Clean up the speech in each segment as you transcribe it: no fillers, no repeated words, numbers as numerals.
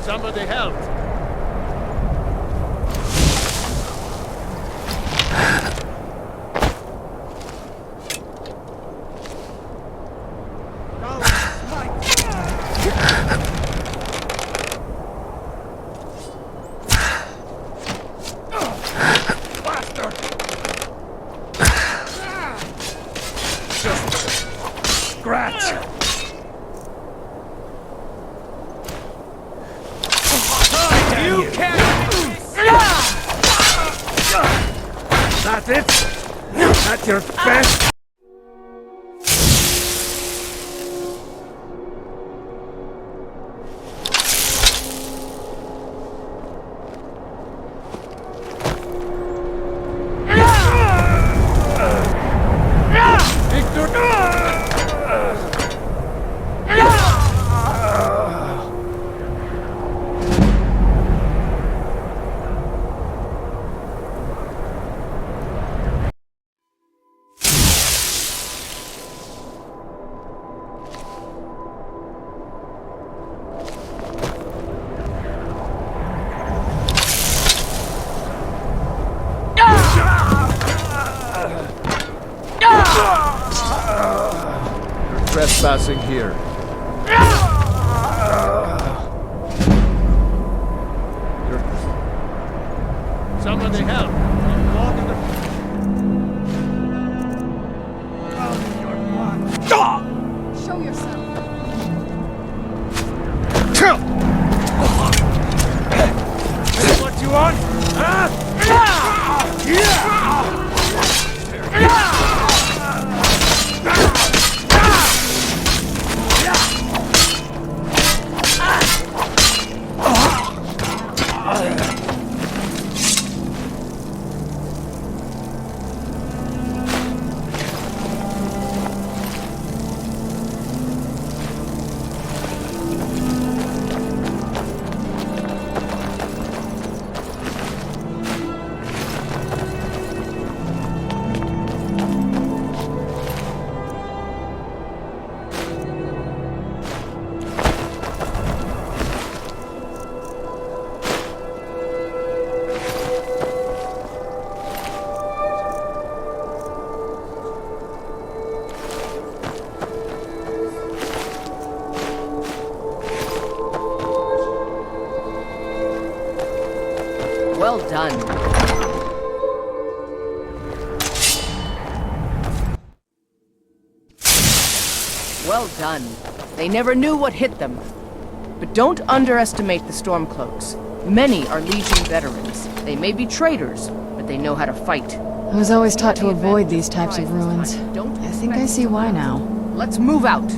Somebody help! That's it? That's your best? Trespassing here. Somebody help! Show yourself. What you want? Well done. Well done. They never knew what hit them. But don't underestimate the Stormcloaks. Many are Legion veterans. They may be traitors, but they know how to fight. I was always taught to avoid these types of ruins. I think I see why now. Let's move out.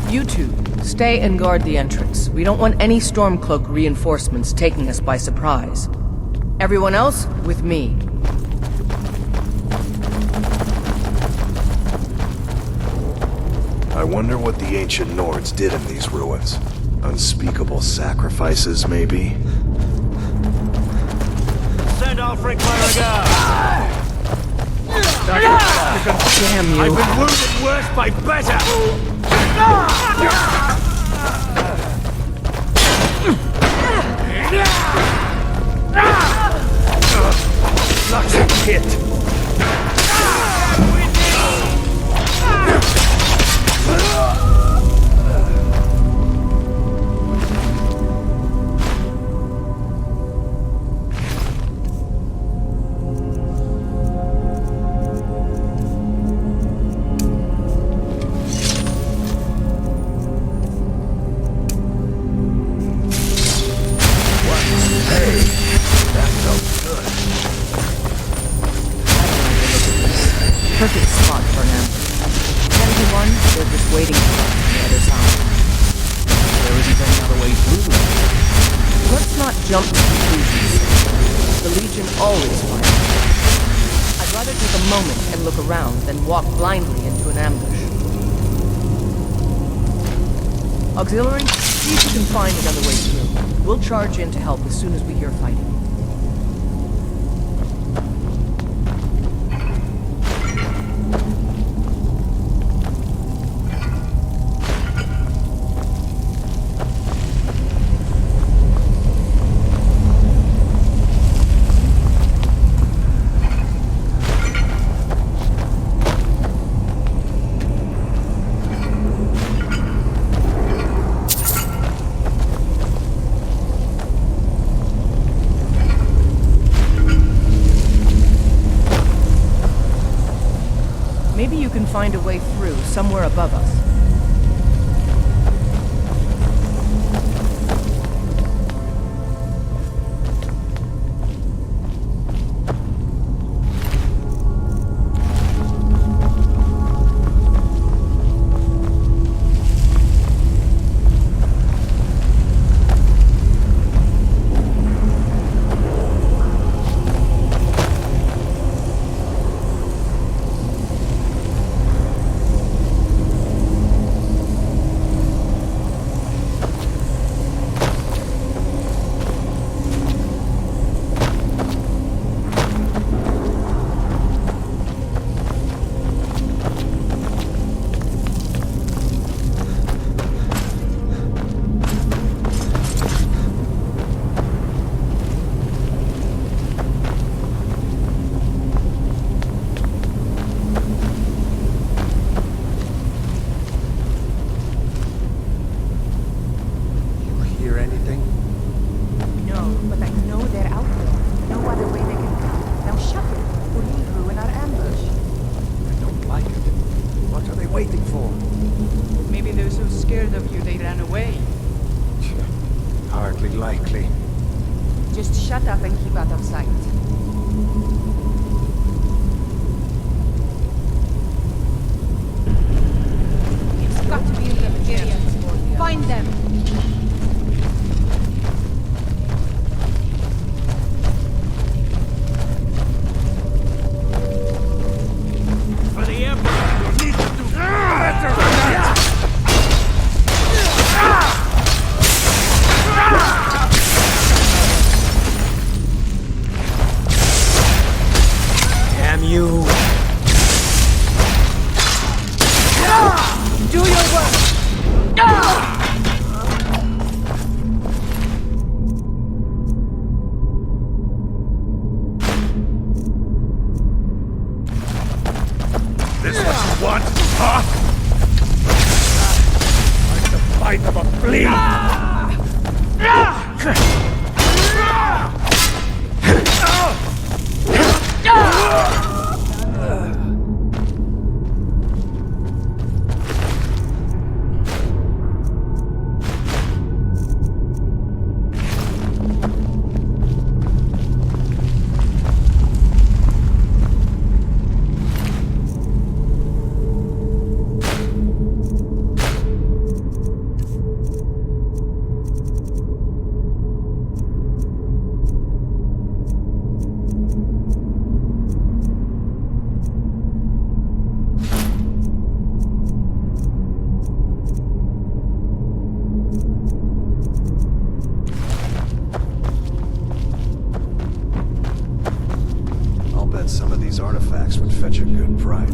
You two, stay and guard the entrance. We don't want any Stormcloak reinforcements taking us by surprise. Everyone else, with me. I wonder what the ancient Nords did in these ruins. Unspeakable sacrifices, maybe? Send Alfred my regard. Damn you. I've been wounded worse by better! hit! Perfect spot for an ambush. 10 to 1, they're just waiting for us on the other side. There isn't any other way through. Let's not jump to conclusions. The Legion always fires. I'd rather take a moment and look around than walk blindly into an ambush. Auxiliary, see if you can find another way through. We'll charge in to help as soon as we hear fighting. Maybe you can find a way through somewhere above us. Likely. Just shut up and keep out of sight. It's got to be in the area. Find them! For the Emperor, you'll need to do better than that! Damn you! Do your work! This what you want, huh? Like the bite of a flea! Some of these artifacts would fetch a good price.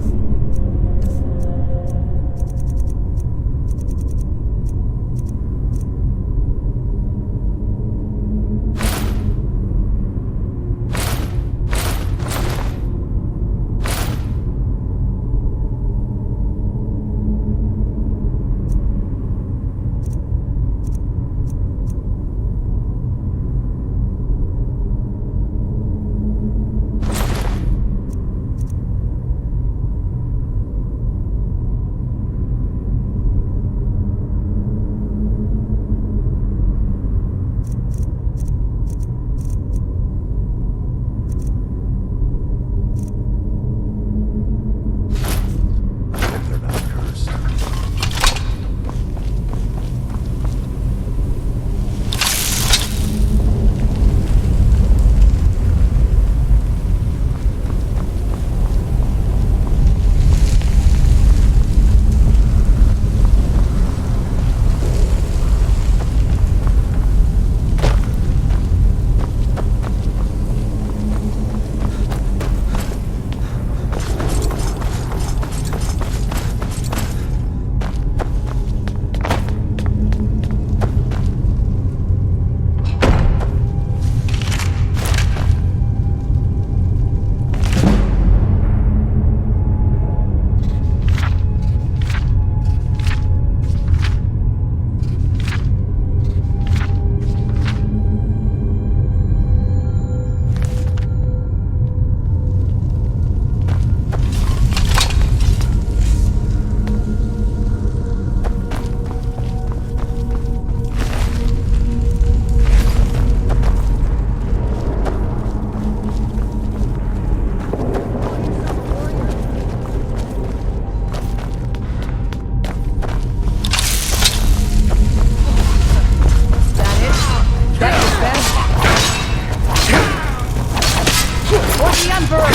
the Emperor!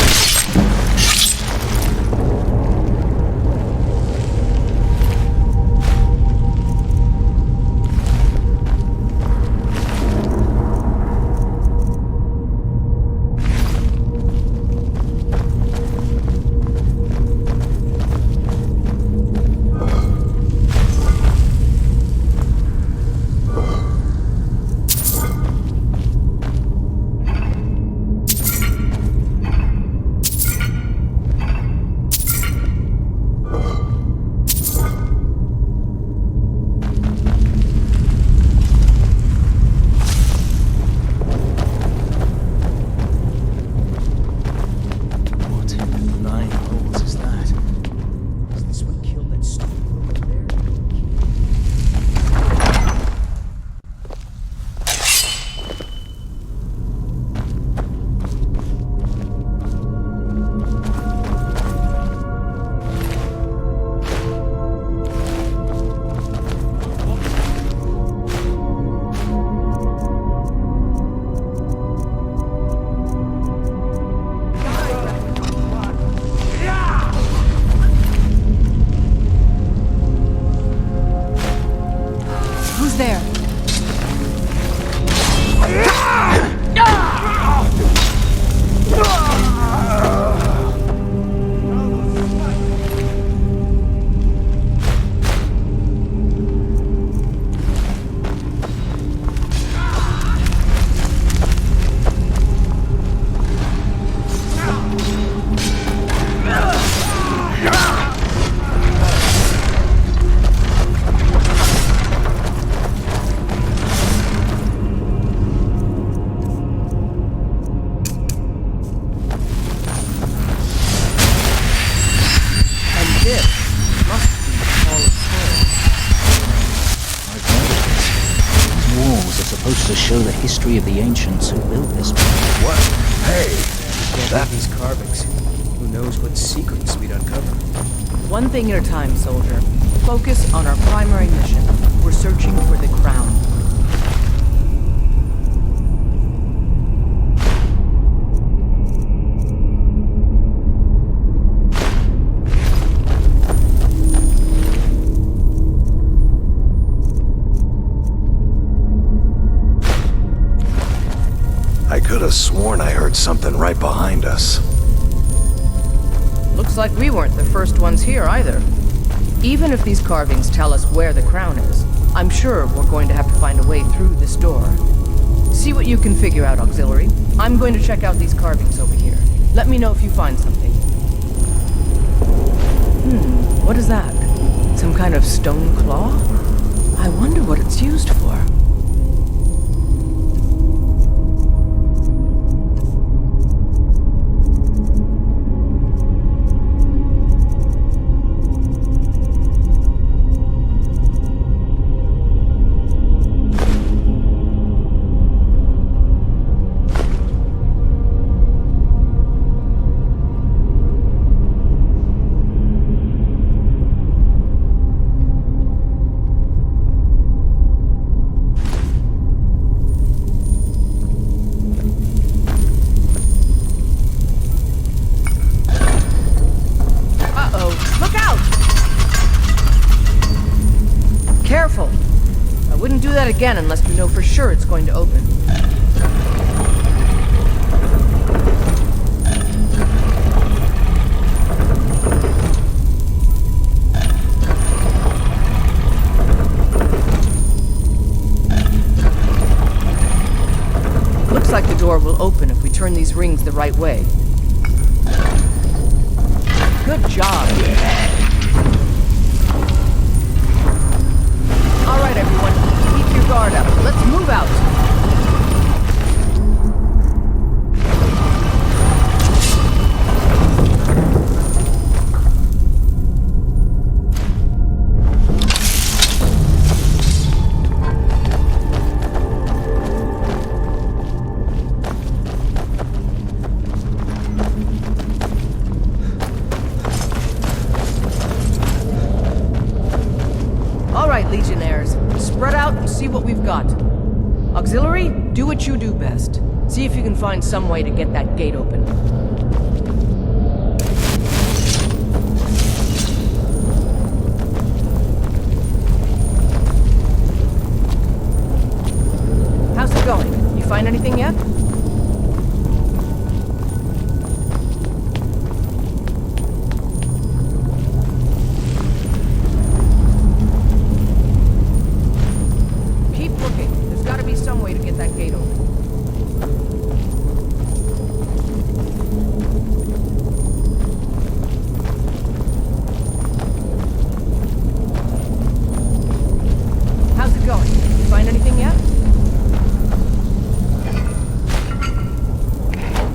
What in the nine holes is that? Is this what killed that stupid woman there? Who's there? And this must be the Hall of Souls. I've noticed. These walls are supposed to show the history of the ancients who built this place. What? Hey! That these carvings. Who knows what secrets we'd uncover? One thing at a time, soldier. Focus on our primary mission. We're searching for the crown. I could have sworn I heard something right behind us. Looks like we weren't the first ones here either. Even if these carvings tell us where the crown is, I'm sure we're going to have to find a way through this door. See what you can figure out, Auxiliary. I'm going to check out these carvings over here. Let me know if you find something. What is that? Some kind of stone claw? I wonder what it's used for. Careful! I wouldn't do that again unless we know for sure it's going to open. Looks like the door will open if we turn these rings the right way. Good job. All right, everyone. Keep your guard up. Let's move out. All right, Legionnaires. Spread out and see what we've got. Auxiliary, do what you do best. See if you can find some way to get that gate open. find anything yet? Keep looking. There's gotta be some way to get that gate open. How's it going? You find anything yet?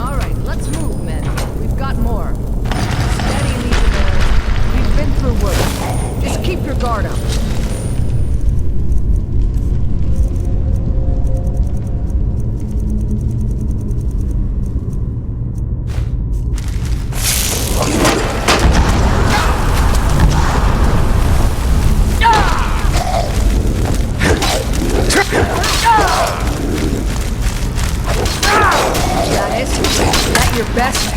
All right, let's move, men. We've got more. Steady in these areas. We've been through worse. Just keep your guard up. Is that your best?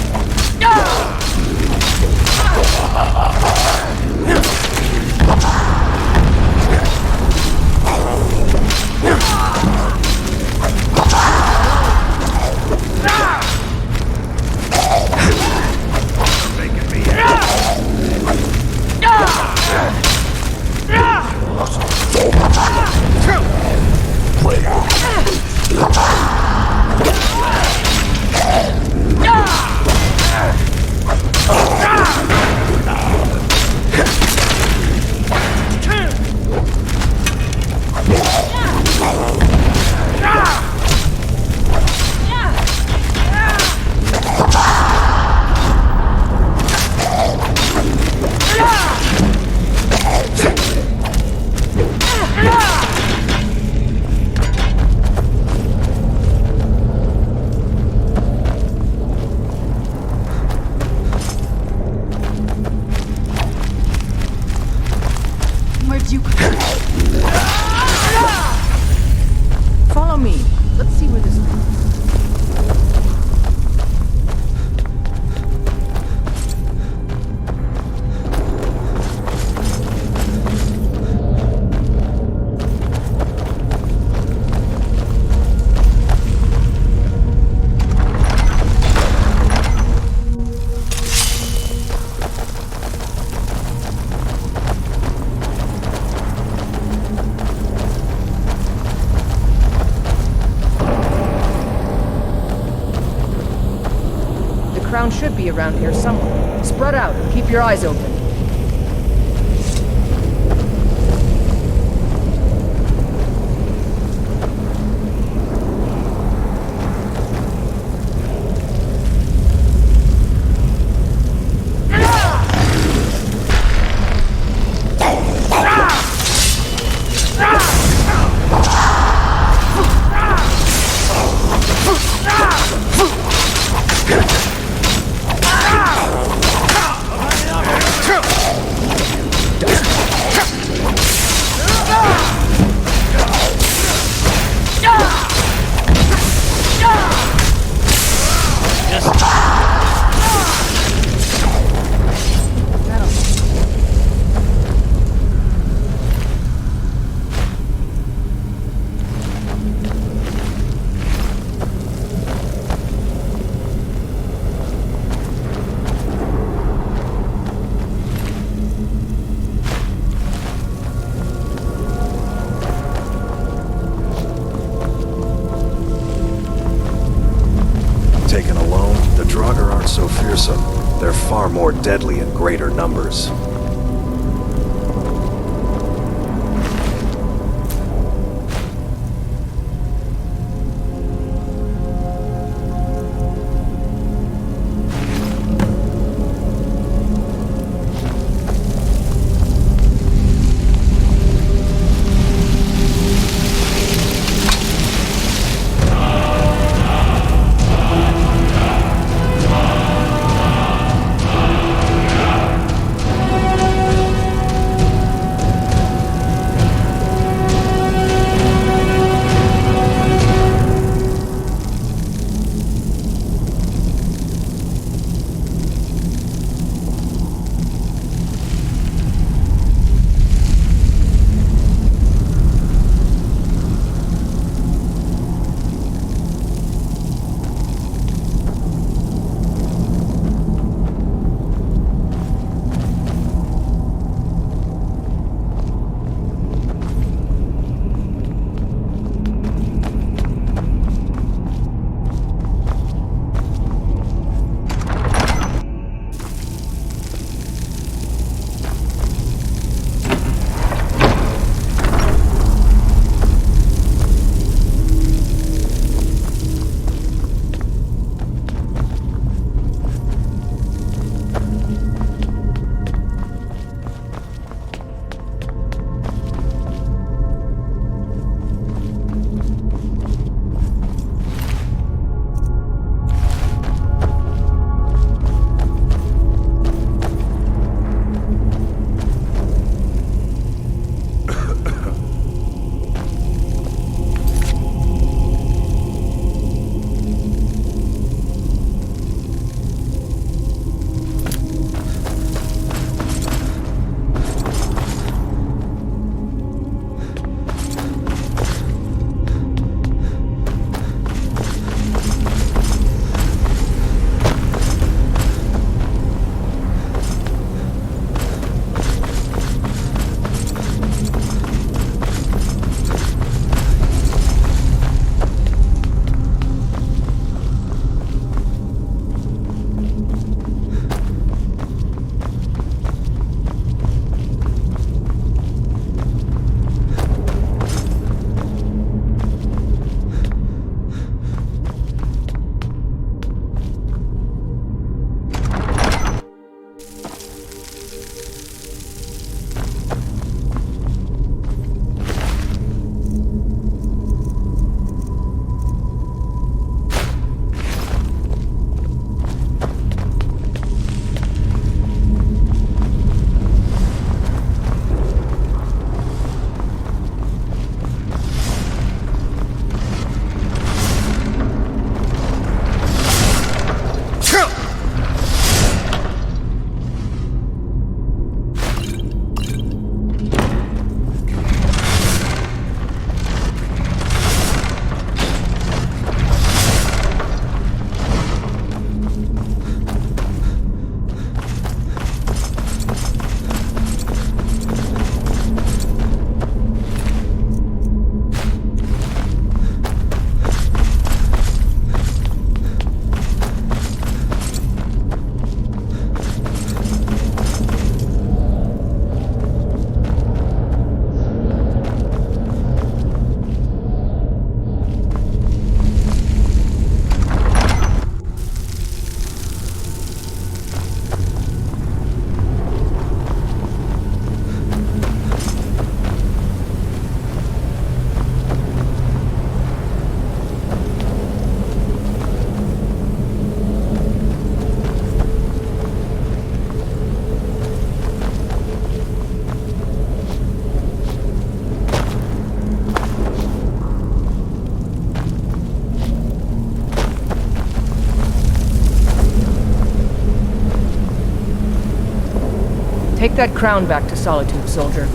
Where'd you come? Follow me. Let's see where this leads. The crown should be around here somewhere. Spread out and keep your eyes open. Taken alone, the Draugr aren't so fearsome. They're far more deadly in greater numbers. Take that crown back to Solitude, soldier.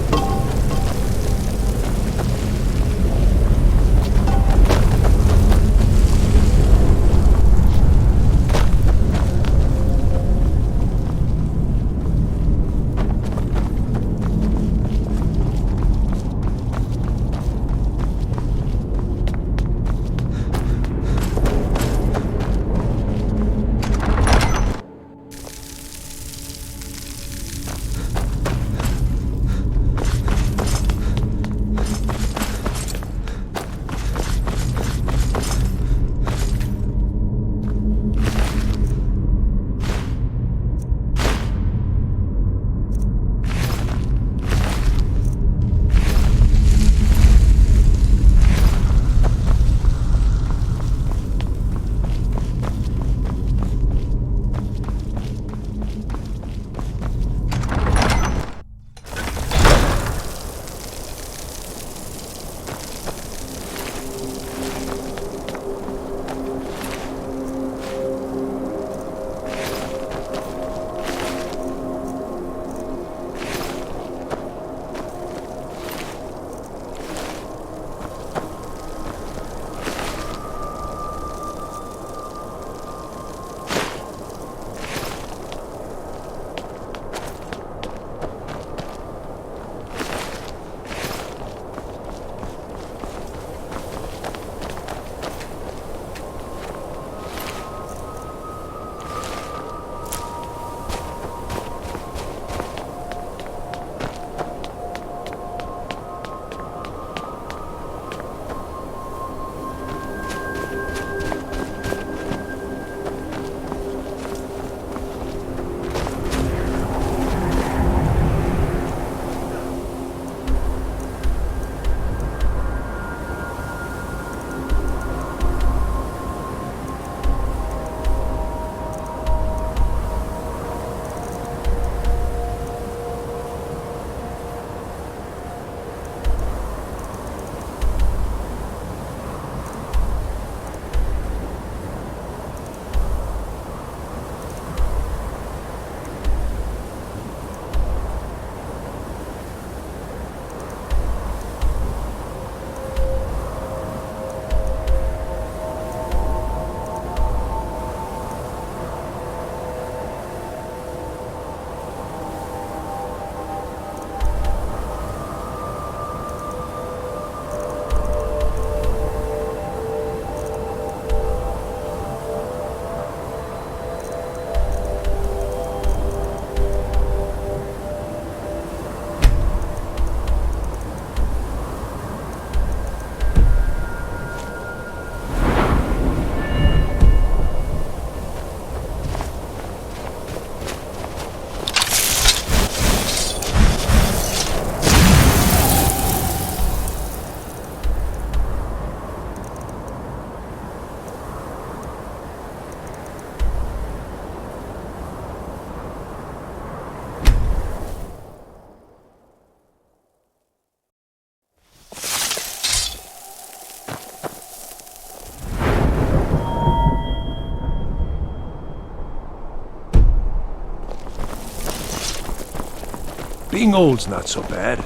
Being old's not so bad.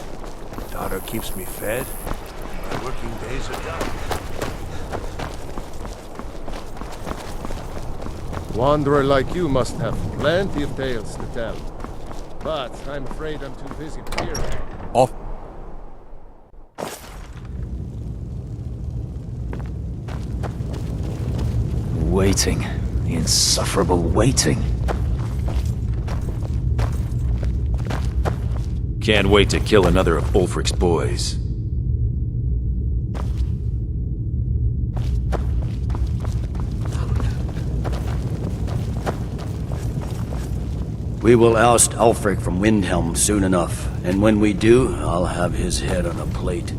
Daughter keeps me fed. My working days are done. Wanderer like you must have plenty of tales to tell. But I'm afraid I'm too busy to hear them. Off. Waiting. The insufferable waiting. Can't wait to kill another of Ulfric's boys. We will oust Ulfric from Windhelm soon enough, and when we do, I'll have his head on a plate.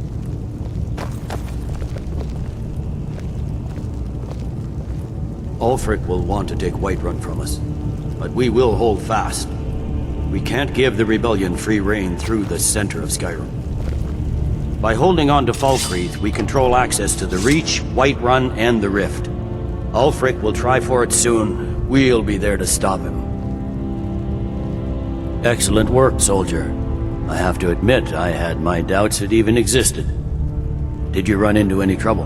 Ulfric will want to take Whiterun from us, but we will hold fast. We can't give the rebellion free rein through the center of Skyrim. By holding on to Falkreath, we control access to the Reach, Whiterun, and the Rift. Ulfric will try for it soon. We'll be there to stop him. Excellent work, soldier. I have to admit, I had my doubts it even existed. Did you run into any trouble?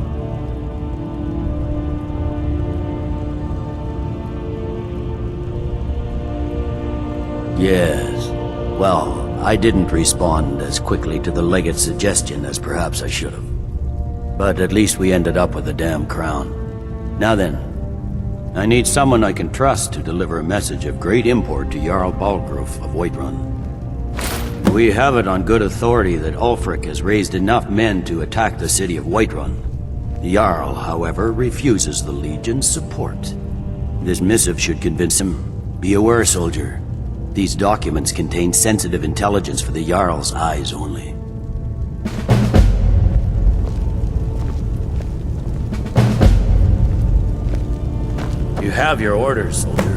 Yes. Well, I didn't respond as quickly to the legate's suggestion as perhaps I should have. But at least we ended up with a damn crown. Now then, I need someone I can trust to deliver a message of great import to Jarl Balgruf of Whiterun. We have it on good authority that Ulfric has raised enough men to attack the city of Whiterun. The Jarl, however, refuses the Legion's support. This missive should convince him. Be aware, soldier. These documents contain sensitive intelligence for the Jarl's eyes only. You have your orders, soldier.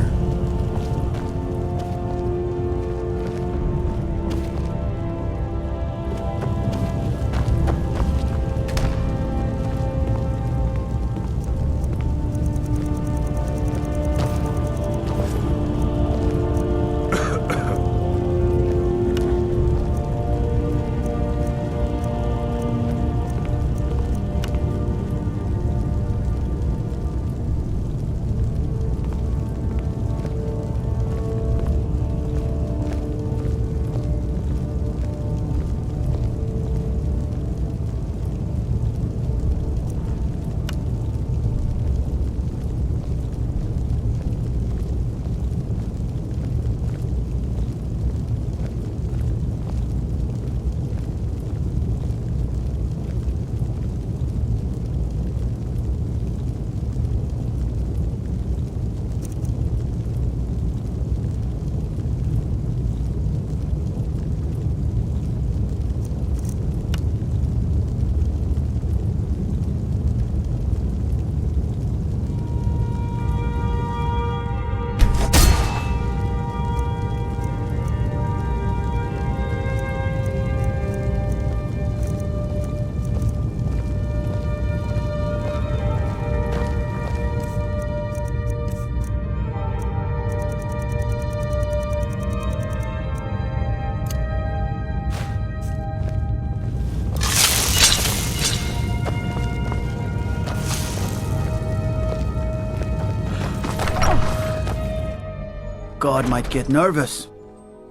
God might get nervous.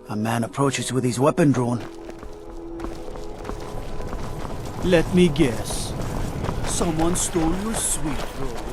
A man approaches with his weapon drawn. Let me guess. Someone stole your sweet roll.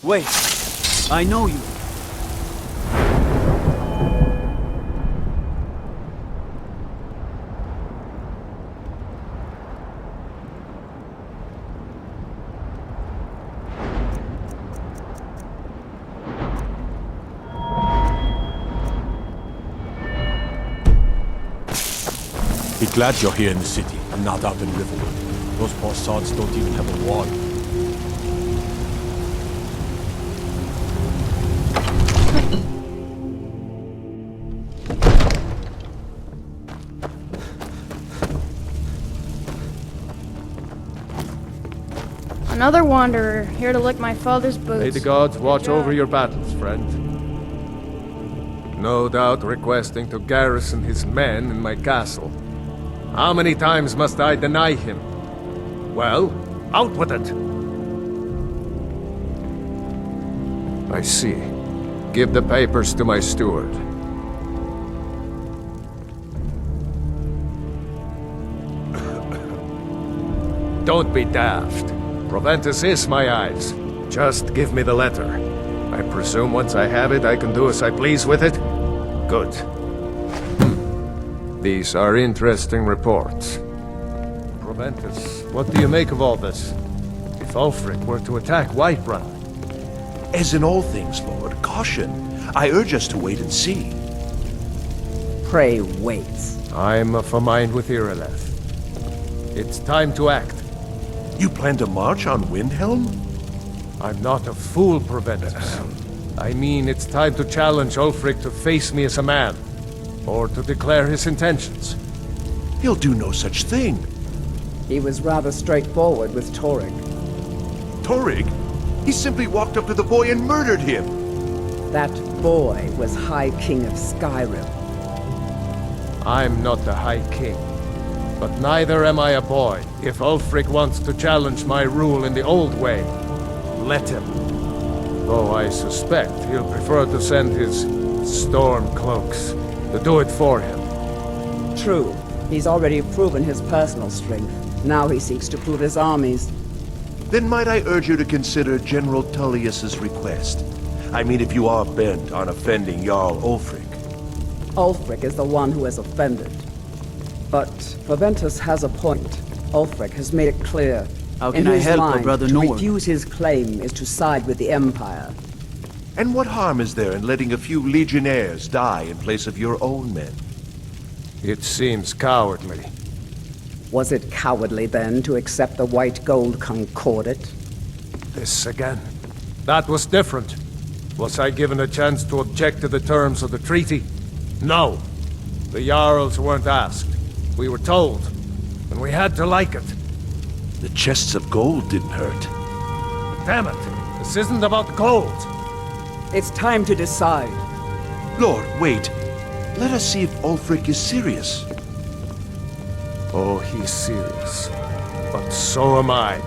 Wait. I know you. Be glad you're here in the city, and not up in Riverwood. Those poor sods don't even have a wall. Another wanderer, here to lick my father's boots. May the gods watch Good job. over your battles, friend. No doubt requesting to garrison his men in my castle. How many times must I deny him? Well, out with it! I see. Give the papers to my steward. Don't be daft. Proventus is my eyes. Just give me the letter. I presume once I have it, I can do as I please with it? Good. These are interesting reports. Proventus, what do you make of all this? If Ulfric were to attack Whiterun... As in all things, Lord, caution. I urge us to wait and see. Pray wait. I'm of a mind with Irileth. It's time to act. You plan to march on Windhelm? I'm not a fool, Proventus. I mean, it's time to challenge Ulfric to face me as a man. Or to declare his intentions. He'll do no such thing. He was rather straightforward with Torrig. Torrig? He simply walked up to the boy and murdered him. That boy was High King of Skyrim. I'm not the High King. But neither am I a boy. If Ulfric wants to challenge my rule in the old way, let him. Though I suspect he'll prefer to send his storm cloaks to do it for him. True. He's already proven his personal strength. Now he seeks to prove his armies. Then might I urge you to consider General Tullius's request? I mean, if you are bent on offending Jarl Ulfric. Ulfric is the one who has offended. But Proventus has a point. Ulfric has made it clear. How in can I his help, mind, Brother to Nord? refuse his claim is to side with the Empire. And what harm is there in letting a few legionnaires die in place of your own men? It seems cowardly. Was it cowardly then to accept the White Gold Concordat? This again. That was different. Was I given a chance to object to the terms of the treaty? No. The Jarls weren't asked. We were told. And we had to like it. The chests of gold didn't hurt. Damn it! This isn't about gold! It's time to decide. Lord, wait. Let us see if Ulfric is serious. Oh, he's serious. But so am I.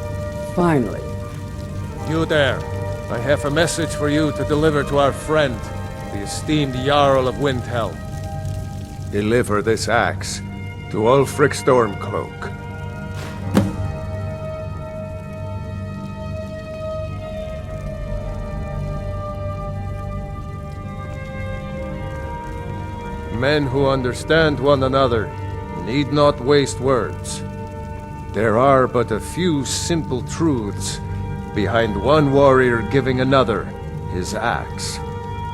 Finally. You there. I have a message for you to deliver to our friend, the esteemed Jarl of Windhelm. Deliver this axe to Ulfric Stormcloak. Men who understand one another need not waste words. There are but a few simple truths behind one warrior giving another his axe.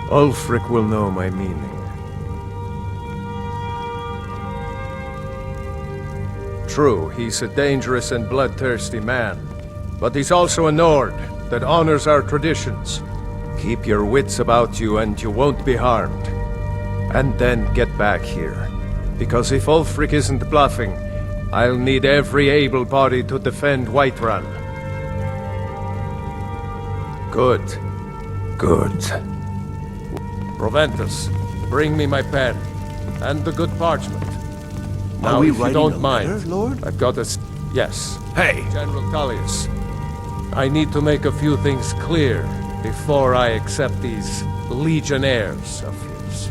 Ulfric will know my meaning. True, he's a dangerous and bloodthirsty man, but he's also a Nord that honors our traditions. Keep your wits about you and you won't be harmed. And then get back here. Because if Ulfric isn't bluffing, I'll need every able body to defend Whiterun. Good. Good. Proventus, bring me my pen. And the good parchment. Now, we if you writing don't a mind, letter, Lord? I've got a... Yes. Hey! General Tullius. I need to make a few things clear before I accept these legionnaires of his.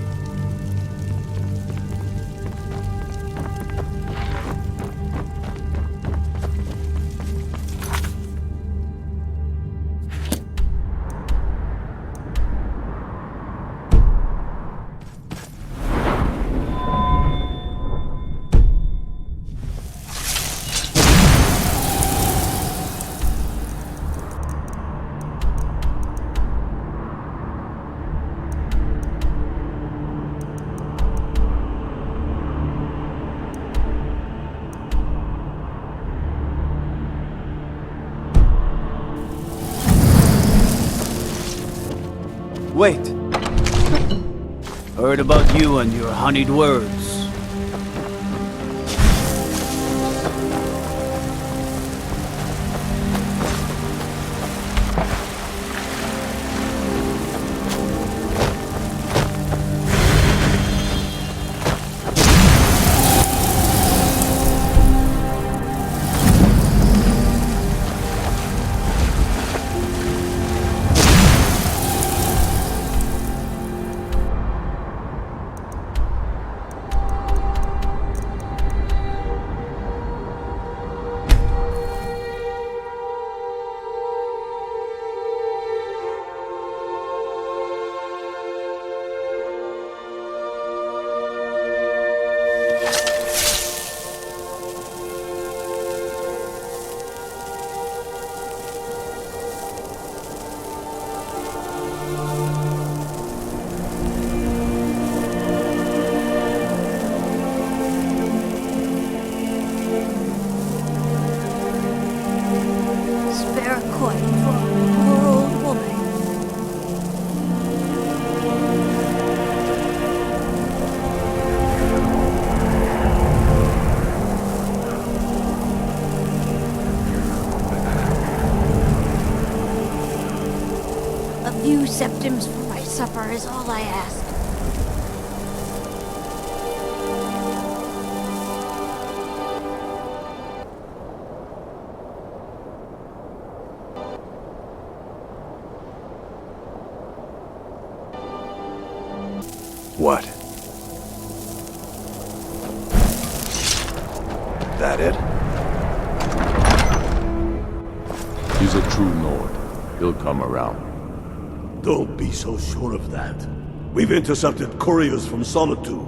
Wait. Heard about you and your honeyed words. Spare a coin for a poor old woman. A few septims for my supper is all I ask. What? That it? He's a true Nord. He'll come around. Don't be so sure of that. We've intercepted couriers from Solitude.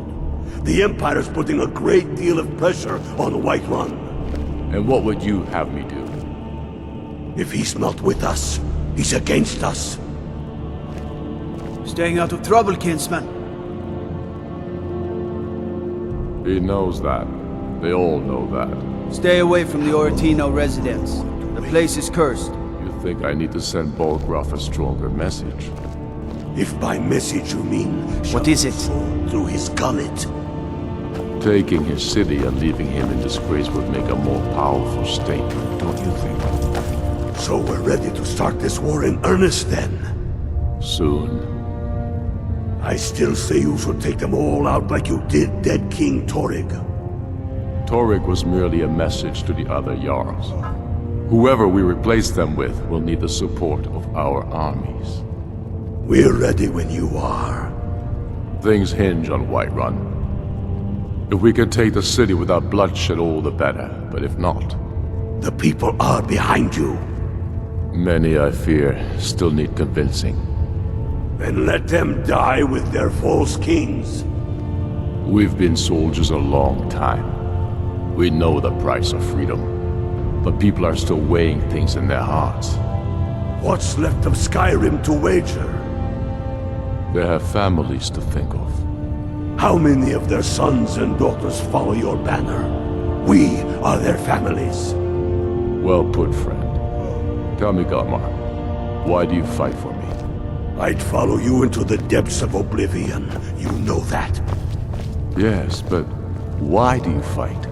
The Empire's putting a great deal of pressure on Whiterun. And what would you have me do? If he's not with us, he's against us. Staying out of trouble, kinsman. He knows that. They all know that. Stay away from the Oratino residence. The place is cursed. You think I need to send Bolgraf a stronger message? If by message you mean... What is it? Through his gullet. Taking his city and leaving him in disgrace would make a more powerful statement, don't you think? So we're ready to start this war in earnest then? Soon. I still say you should take them all out like you did dead King Torrig. Torrig was merely a message to the other Jarls. Whoever we replace them with will need the support of our armies. We're ready when you are. Things hinge on Whiterun. If we can take the city without bloodshed, all the better. But if not... The people are behind you. Many, I fear, still need convincing. Then let them die with their false kings. We've been soldiers a long time. We know the price of freedom. But people are still weighing things in their hearts. What's left of Skyrim to wager? They have families to think of. How many of their sons and daughters follow your banner? We are their families. Well put, friend. Tell me, Garmar, why do you fight for me? I'd follow you into the depths of oblivion. You know that. Yes, but why do you fight?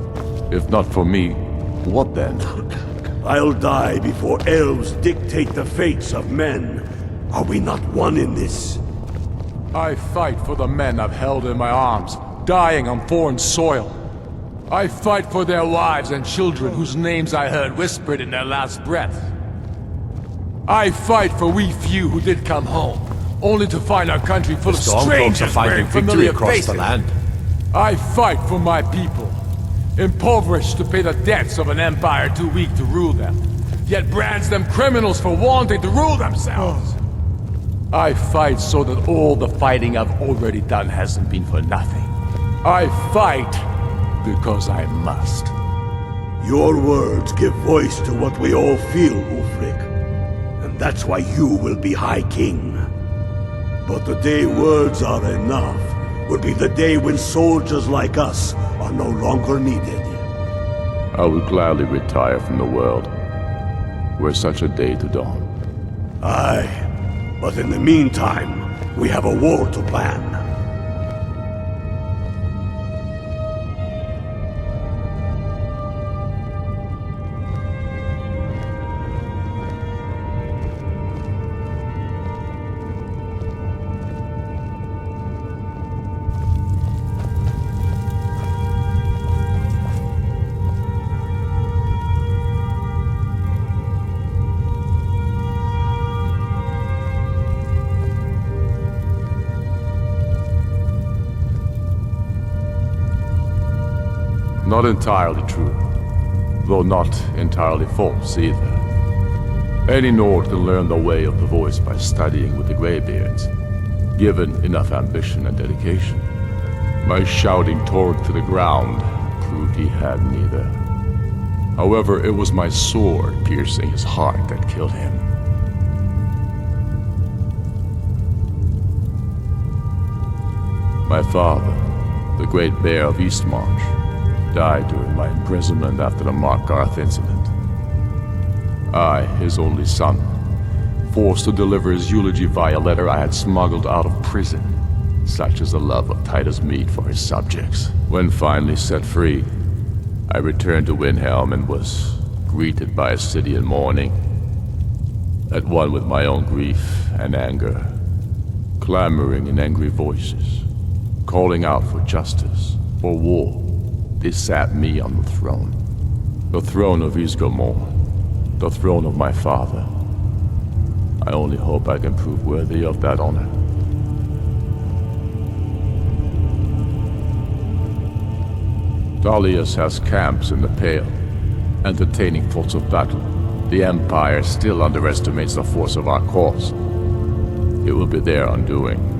If not for me, what then? I'll die before elves dictate the fates of men. Are we not one in this? I fight for the men I've held in my arms, dying on foreign soil. I fight for their wives and children whose names I heard whispered in their last breath. I fight for we few who did come home, only to find our country full of strangers wearing familiar faces. I fight for my people, impoverished to pay the debts of an empire too weak to rule them, yet brands them criminals for wanting to rule themselves. I fight so that all the fighting I've already done hasn't been for nothing. I fight because I must. Your words give voice to what we all feel, Ulfric. And that's why you will be High King. But the day words are enough will be the day when soldiers like us are no longer needed. I would gladly retire from the world, were such a day to dawn. Aye, but in the meantime, We have a war to plan. Not entirely true, though not entirely false either. Any Nord can learn the way of the voice by studying with the Greybeards, given enough ambition and dedication. My shouting Torg to the ground proved he had neither. However, it was my sword piercing his heart that killed him. My father, the Great Bear of Eastmarch, died during my imprisonment after the Markarth incident. I, his only son, forced to deliver his eulogy via letter I had smuggled out of prison. Such is the love of Titus meat for his subjects. When finally set free, I returned to Windhelm and was greeted by a city in mourning, at one with my own grief and anger, clamoring in angry voices, calling out for justice, for war. They sat me on the throne of Ysgramor, the throne of my father. I only hope I can prove worthy of that honor. Tullius has camps in the Pale, entertaining thoughts of battle. The Empire still underestimates the force of our cause. It will be their undoing.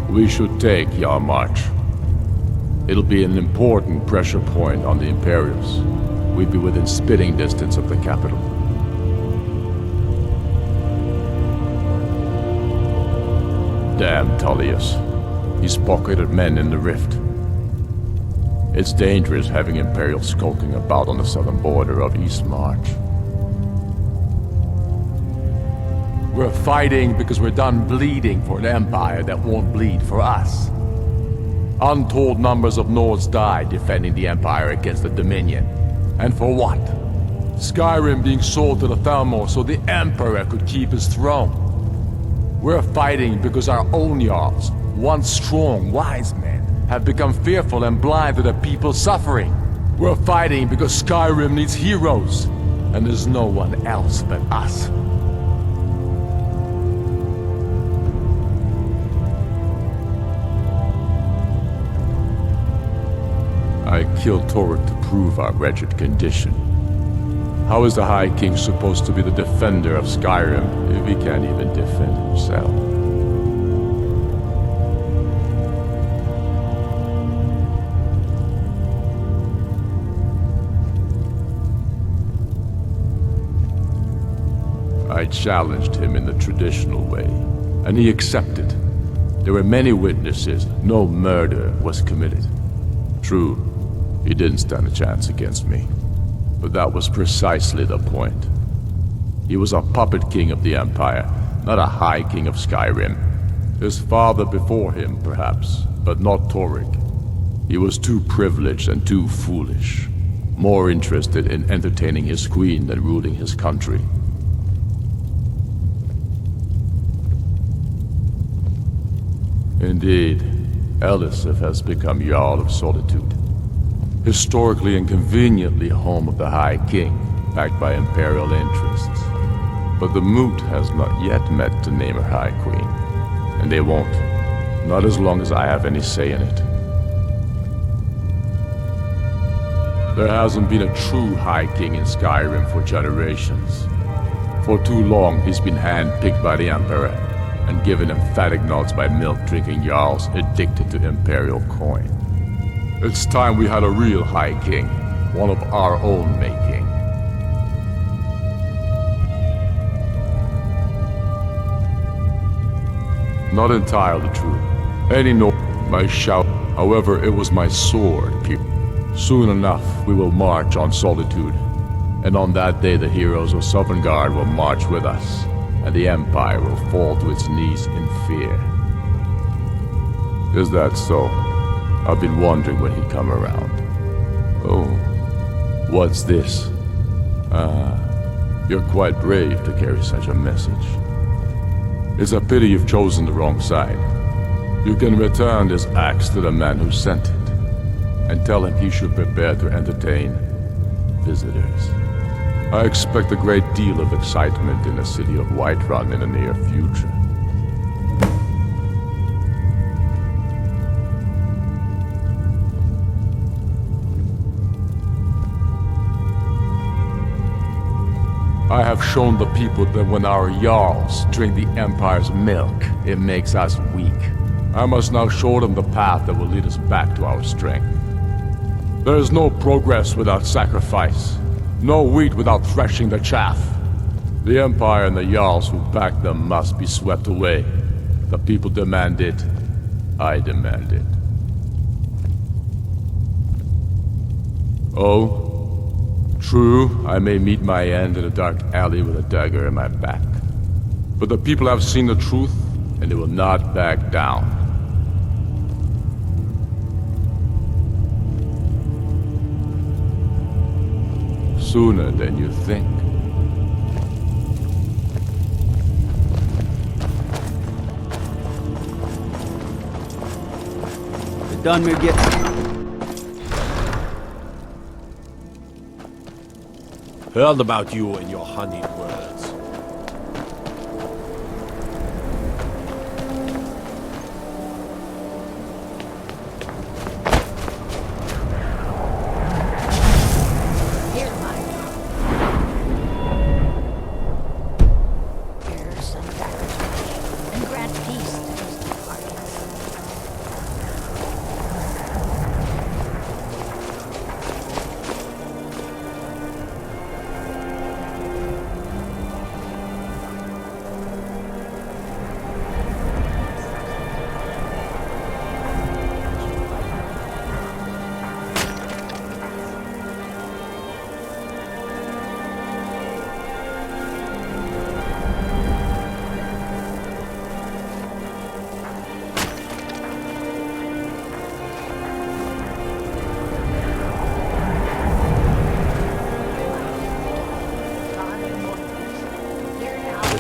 We should take Yarmarch. It'll be an important pressure point on the Imperials. We'd be within spitting distance of the capital. Damn Tullius. He's pocketed men in the Rift. It's dangerous having Imperials skulking about on the southern border of Eastmarch. We're fighting because we're done bleeding for an empire that won't bleed for us. Untold numbers of Nords died defending the Empire against the Dominion. And for what? Skyrim being sold to the Thalmor so the Emperor could keep his throne. We're fighting because our own Jarls, once strong, wise men, have become fearful and blind to the people's suffering. We're fighting because Skyrim needs heroes, and there's no one else but us. I killed Torg to prove our wretched condition. How is the High King supposed to be the defender of Skyrim if he can't even defend himself? I challenged him in the traditional way, and he accepted. There were many witnesses. No murder was committed. True, he didn't stand a chance against me. But that was precisely the point. He was a puppet king of the Empire, not a high king of Skyrim. His father before him, perhaps, but not Torg. He was too privileged and too foolish. More interested in entertaining his queen than ruling his country. Indeed, Elisif has become Jarl of Solitude. Historically and conveniently home of the High King, backed by Imperial interests. But the Moot has not yet met to name her High Queen. And they won't. Not as long as I have any say in it. There hasn't been a true High King in Skyrim for generations. For too long, he's been hand-picked by the Emperor, and given emphatic nods by milk-drinking Jarls addicted to Imperial coin. It's time we had a real High King, one of our own making. Not entirely true. Any Nord, my shout, however, it was my sword. Soon enough, we will march on Solitude. And on that day, the heroes of Sovngarde will march with us, and the Empire will fall to its knees in fear. Is that so? I've been wondering when he'd come around. Oh, what's this? You're quite brave to carry such a message. It's a pity you've chosen the wrong side. You can return this axe to the man who sent it, and tell him he should prepare to entertain visitors. I expect a great deal of excitement in the city of Whiterun in the near future. I have shown the people that when our Jarls drink the Empire's milk, it makes us weak. I must now show them the path that will lead us back to our strength. There is no progress without sacrifice. No wheat without threshing the chaff. The Empire and the Jarls who back them must be swept away. The people demand it. I demand it. Oh? True, I may meet my end in a dark alley with a dagger in my back. But the people have seen the truth, and they will not back down. Sooner than you think. The Dunmer gets... Heard about you and your honeyed words. Here, mine. Here's some sacrifice, and grant peace to these departed.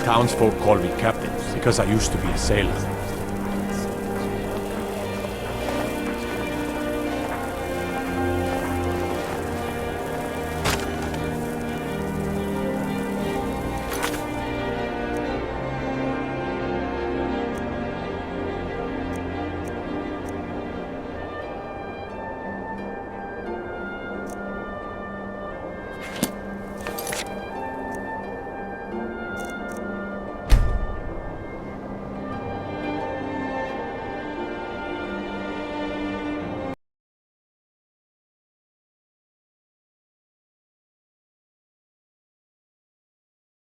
Townsfolk call me captain because I used to be a sailor.